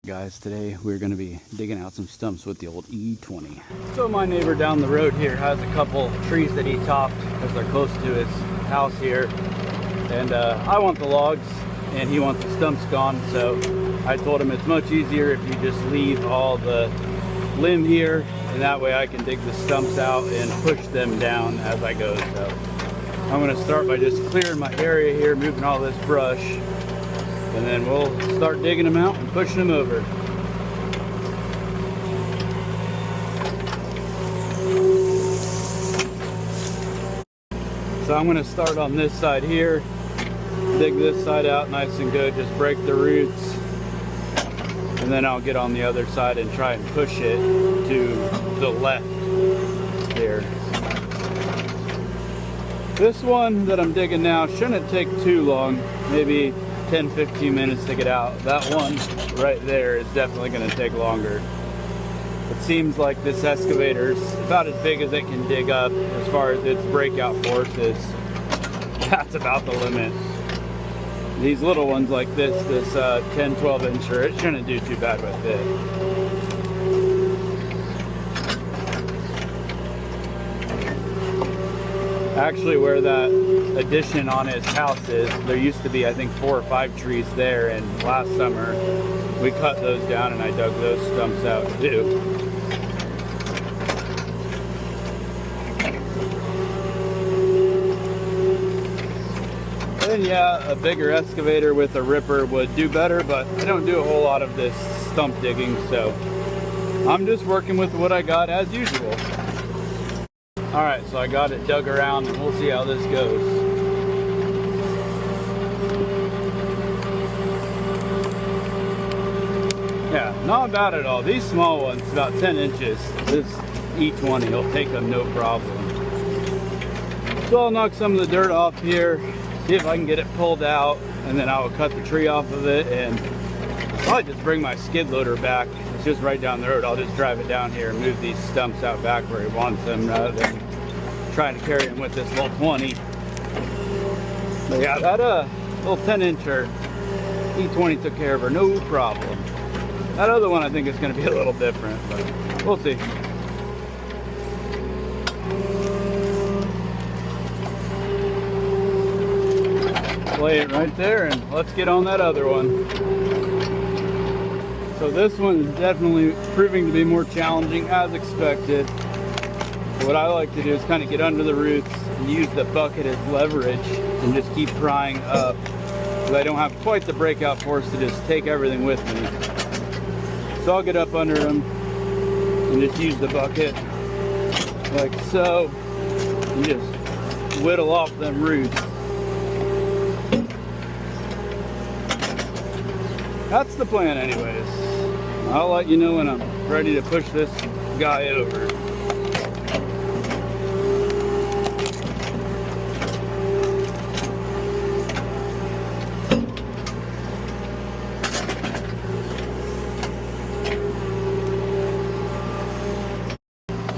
Guys, today we're going to be digging out some stumps with the old E20. So my neighbor down the road here has a couple trees that he topped because they're close to his house here, and I want the logs and he wants the stumps gone, so I told him it's much easier if you just leave all the limb here, and that way I can dig the stumps out and push them down as I go. So I'm going to start by just clearing my area here, moving all this brush, and then we'll start digging them out and pushing them over. So I'm going to start on this side here, dig this side out nice and good, just break the roots, and then I'll get on the other side and try and push it to the left here. This one that I'm digging now shouldn't take too long, maybe 10-15 minutes to get out. That one right there is definitely going to take longer. It seems like this excavator is about as big as it can dig up as far as its breakout forces. That's about the limit. These little ones like this 10-12 incher, it shouldn't do too bad with it. Actually, where that addition on his house is, there used to be, I think, 4 or 5 trees there, and last summer we cut those down and I dug those stumps out too. And yeah, a bigger excavator with a ripper would do better, but I don't do a whole lot of this stump digging, so I'm just working with what I got as usual. Alright, so I got it dug around and we'll see how this goes. Yeah, not bad at all. These small ones, about 10 inches, this E20 will take them no problem. So I'll knock some of the dirt off here, see if I can get it pulled out, and then I will cut the tree off of it, and I'll just bring my skid loader back. It's just right down the road. I'll just drive it down here and move these stumps out back where he wants them rather than trying to carry them with this little 20. But yeah, that little 10 incher E20 took care of her, no problem. That other one I think is going to be a little different, but we'll see. Lay it right there and let's get on that other one. So this one is definitely proving to be more challenging as expected. What I like to do is kind of get under the roots and use the bucket as leverage and just keep prying up, because I don't have quite the breakout force to just take everything with me. So I'll get up under them and just use the bucket like so and just whittle off them roots. That's the plan anyways. I'll let you know when I'm ready to push this guy over.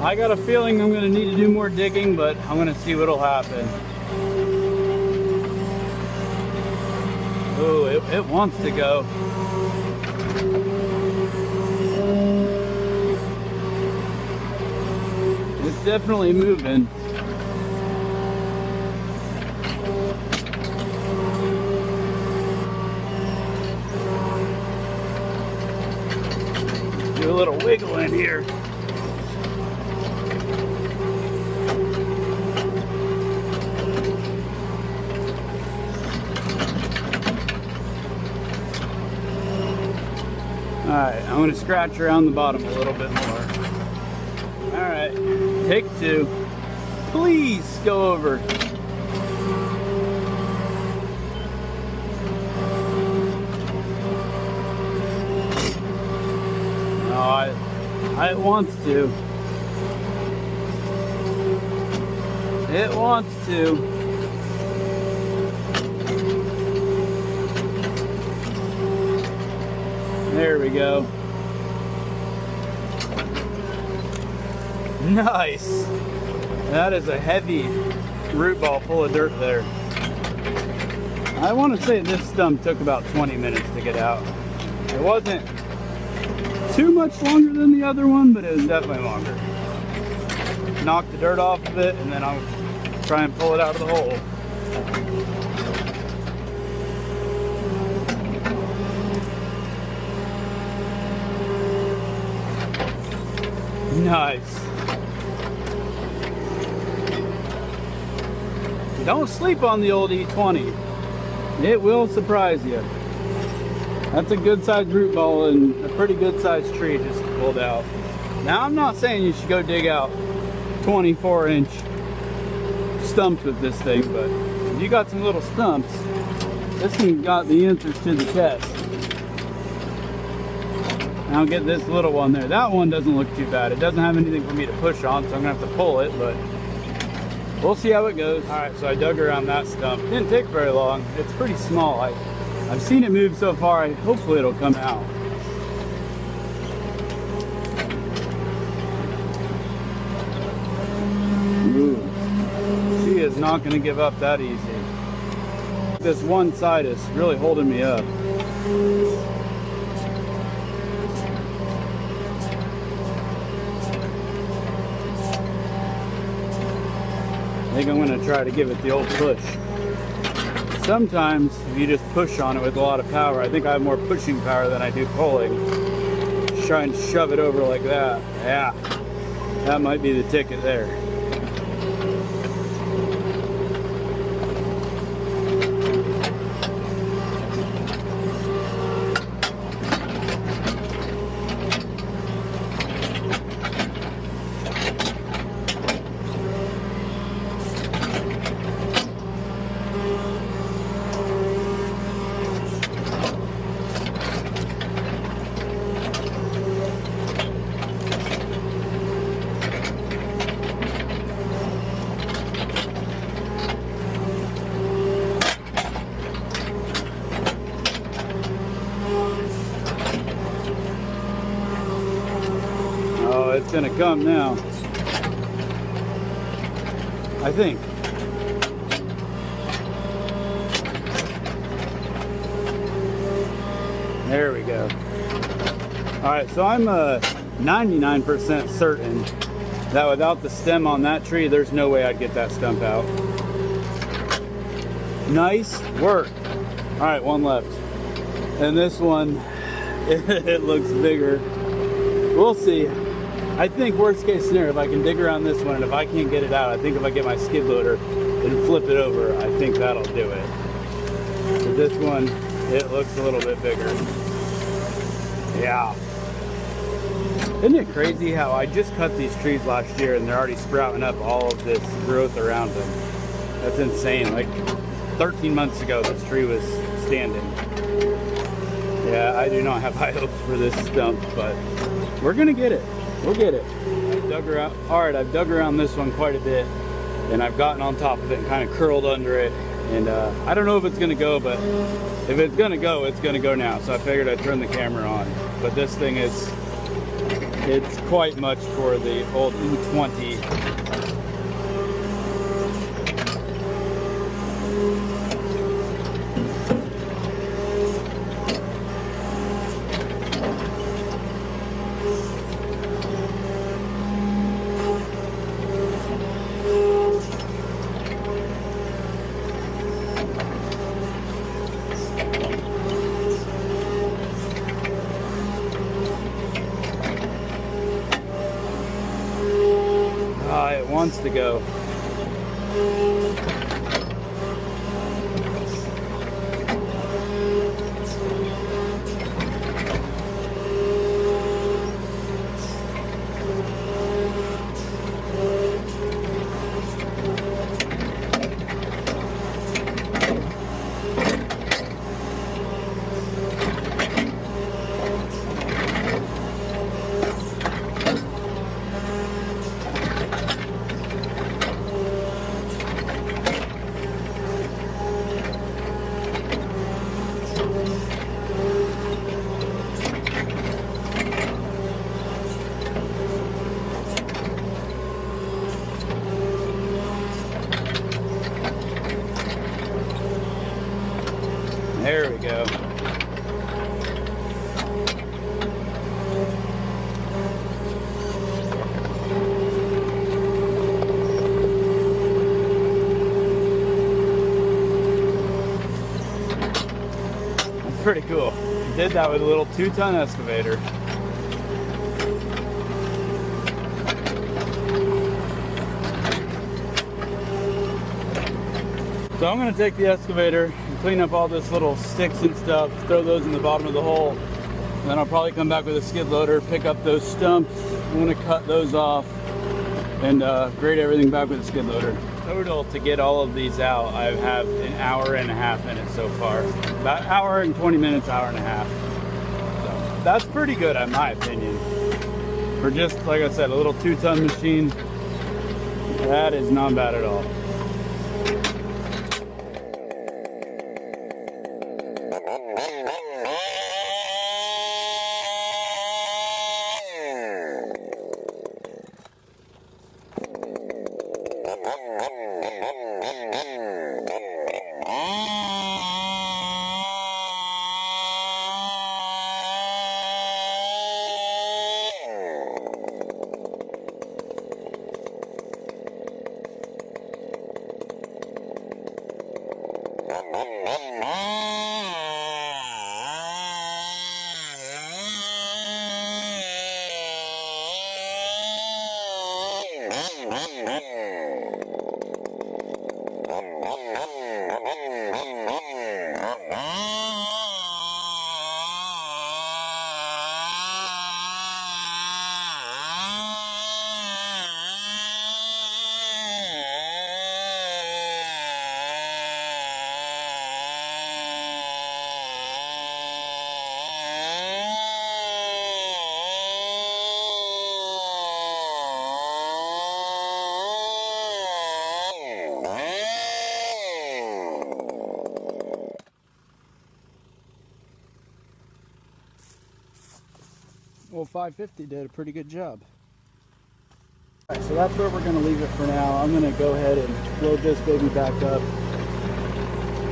I got a feeling I'm going to need to do more digging, but I'm going to see what'll happen. Oh, it wants to go. It's definitely moving. Do a little wiggle in here. Alright, I'm going to scratch around the bottom a little bit more. Alright, take 2. Please go over. No, it wants to. It wants to. There we go. Nice. That is a heavy root ball full of dirt there. I want to say this stump took about 20 minutes to get out. It wasn't too much longer than the other one, but it was definitely longer. Knock the dirt off of it, and then I'll try and pull it out of the hole. Nice. Don't sleep on the old E20. It will surprise you. That's a good sized root ball and a pretty good sized tree just pulled out. Now I'm not saying you should go dig out 24-inch stumps with this thing, but if you got some little stumps, this one got the answers to the test. I'll get this little one there. That one doesn't look too bad. It doesn't have anything for me to push on, so I'm gonna have to pull it, but we'll see how it goes. All right, so I dug around that stump. Didn't take very long. It's pretty small. I've seen it move so far. Hopefully it'll come out. Ooh. She is not going to give up that easy. This one side is really holding me up. I think I'm going to try to give it the old push. Sometimes if you just push on it with a lot of power, I think I have more pushing power than I do pulling. Just try and shove it over like that. Yeah, that might be the ticket there. It's gonna come now, I think. There we go. All right, so I'm 99% certain that without the stem on that tree, there's no way I'd get that stump out. Nice work. All right, one left. And this one, it looks bigger. We'll see. I think worst case scenario, if I can dig around this one and if I can't get it out, I think if I get my skid loader and flip it over, I think that'll do it. But this one, it looks a little bit bigger. Yeah. Isn't it crazy how I just cut these trees last year and they're already sprouting up all of this growth around them? That's insane. Like 13 months ago, this tree was standing. Yeah, I do not have high hopes for this stump, but we're gonna get it. We'll get it. I've dug around. All right, I've dug around this one quite a bit, and I've gotten on top of it and kind of curled under it. And I don't know if it's gonna go, but if it's gonna go, it's gonna go now. So I figured I'd turn the camera on. But this thing is, it's quite much for the old E20. It wants to go. pretty cool. Did that with a little 2-ton excavator. So I'm going to take the excavator and clean up all this little sticks and stuff, throw those in the bottom of the hole. And then I'll probably come back with a skid loader, pick up those stumps. I'm going to cut those off and grade everything back with a skid loader. Total to get all of these out, I have an hour and a half in it so far. About hour and 20 minutes, hour and a half. So that's pretty good in my opinion. For just, like I said, a little 2-ton machine, that is not bad at all. Well, 550 did a pretty good job. All right, so that's where we're going to leave it for now. I'm going to go ahead and load this baby back up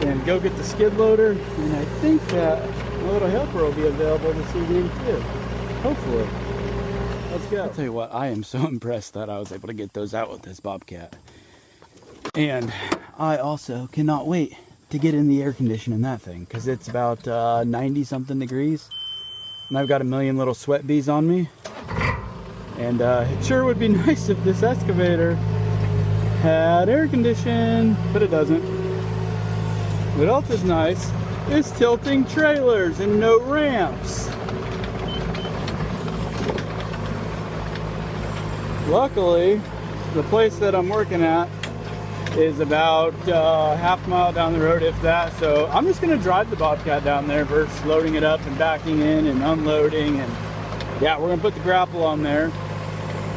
and go get the skid loader. And I think that my little helper will be available this evening too. Hopefully. Let's go. I'll tell you what, I am so impressed that I was able to get those out with this Bobcat. And I also cannot wait to get in the air conditioning in that thing, because it's about 90 something degrees. And I've got a million little sweat bees on me. And it sure would be nice if this excavator had air conditioning, but it doesn't. What else is nice is tilting trailers and no ramps. Luckily, the place that I'm working at is about half a mile down the road, if that. So I'm just going to drive the Bobcat down there versus loading it up and backing in and unloading. And yeah, we're going to put the grapple on there.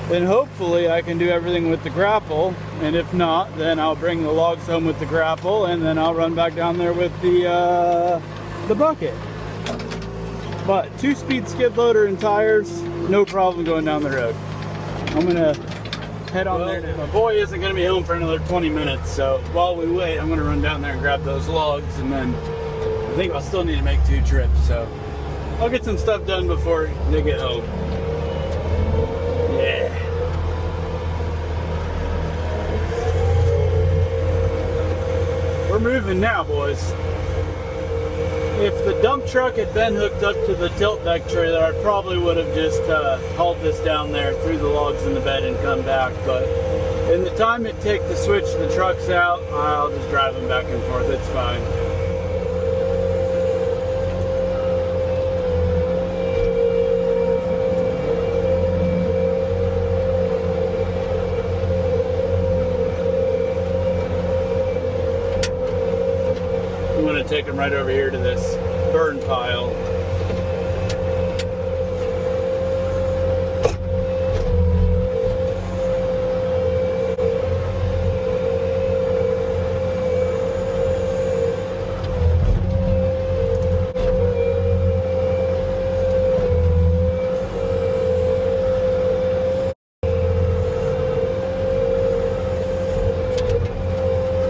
Then hopefully I can do everything with the grapple. And if not, then I'll bring the logs home with the grapple, and then I'll run back down there with the bucket. But 2-speed skid loader and tires, no problem going down the road. I'm going to head on there now. My boy isn't going to be home for another 20 minutes, so while we wait, I'm going to run down there and grab those logs, and then I think I'll still need to make 2 trips, so I'll get some stuff done before they get home. Yeah. We're moving now, boys. If the dump truck had been hooked up to the tilt deck trailer, I probably would have just hauled this down there, threw the logs in the bed, and come back. But in the time it takes to switch the trucks out, I'll just drive them back and forth. It's fine. I'm going to take them right over here to this burn pile.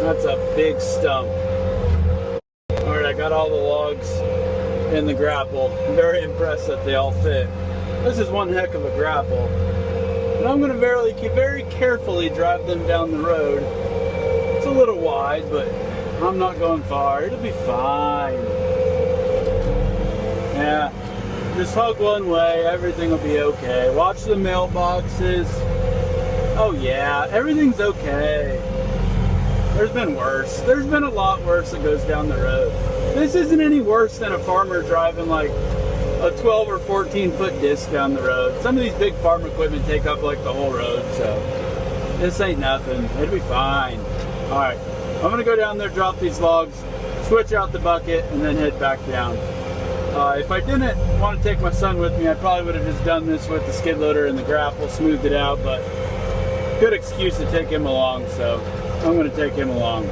That's a big stump. Alright, I got all the logs in the grapple. I'm very impressed that they all fit. This is one heck of a grapple. And I'm going to very carefully drive them down the road. It's a little wide, but I'm not going far. It'll be fine. Yeah, just hug one way, everything will be okay. Watch the mailboxes. Oh yeah, everything's okay. There's been worse. There's been a lot worse that goes down the road. This isn't any worse than a farmer driving like a 12 or 14 foot disc down the road. Some of these big farm equipment take up like the whole road, so this ain't nothing. It'll be fine. All right, I'm gonna go down there, drop these logs, switch out the bucket, and then head back down. If I didn't want to take my son with me, I probably would have just done this with the skid loader and the grapple, smoothed it out, but good excuse to take him along, so I'm going to take him along.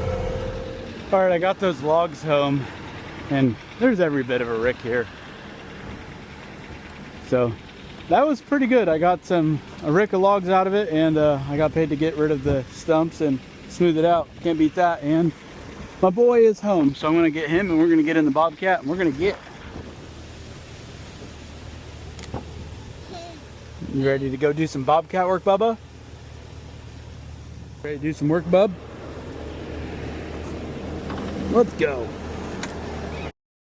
All right, I got those logs home, and there's every bit of a rick here. So that was pretty good. I got a rick of logs out of it, and I got paid to get rid of the stumps and smooth it out. Can't beat that. And my boy is home, so I'm going to get him, and we're going to get in the Bobcat, and we're going to get. You ready to go do some Bobcat work, Bubba? Ready to do some work, bub? Let's go.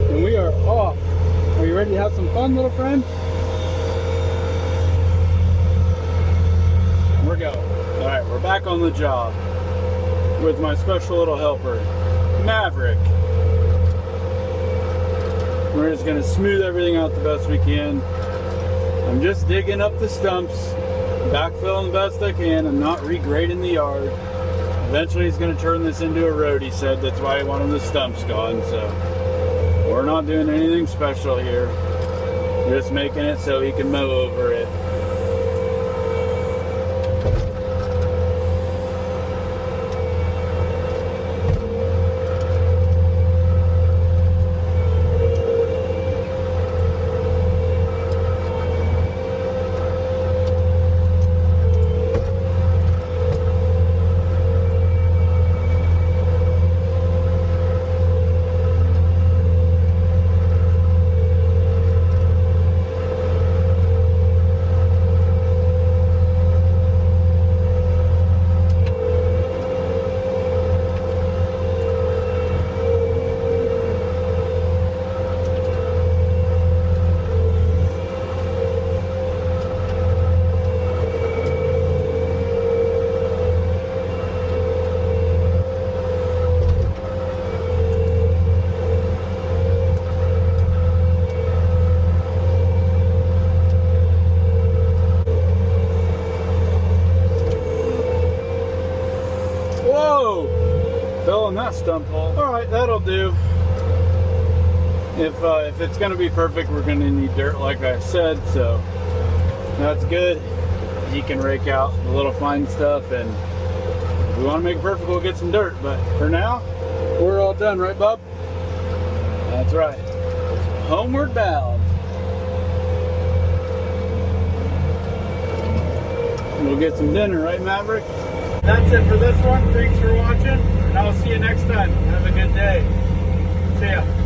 And we are off. Are you ready to have some fun, little friend? We're going. All right, we're back on the job with my special little helper, Maverick. We're just gonna smooth everything out the best we can. I'm just digging up the stumps, backfilling the best I can. I'm not regrading the yard. Eventually he's going to turn this into a road, he said. That's why he wanted the stumps gone. So we're not doing anything special here. Just making it so he can mow over it. Fell in that stump hole. All right, that'll do. If it's gonna be perfect, we're gonna need dirt like I said, so that's good. He can rake out the little fine stuff, and if we wanna make it perfect, we'll get some dirt, but for now, we're all done, right, Bob? That's right. Homeward bound. We'll get some dinner, right, Maverick? That's it for this one. Thanks for watching, and I'll see you next time. Have a good day. See ya.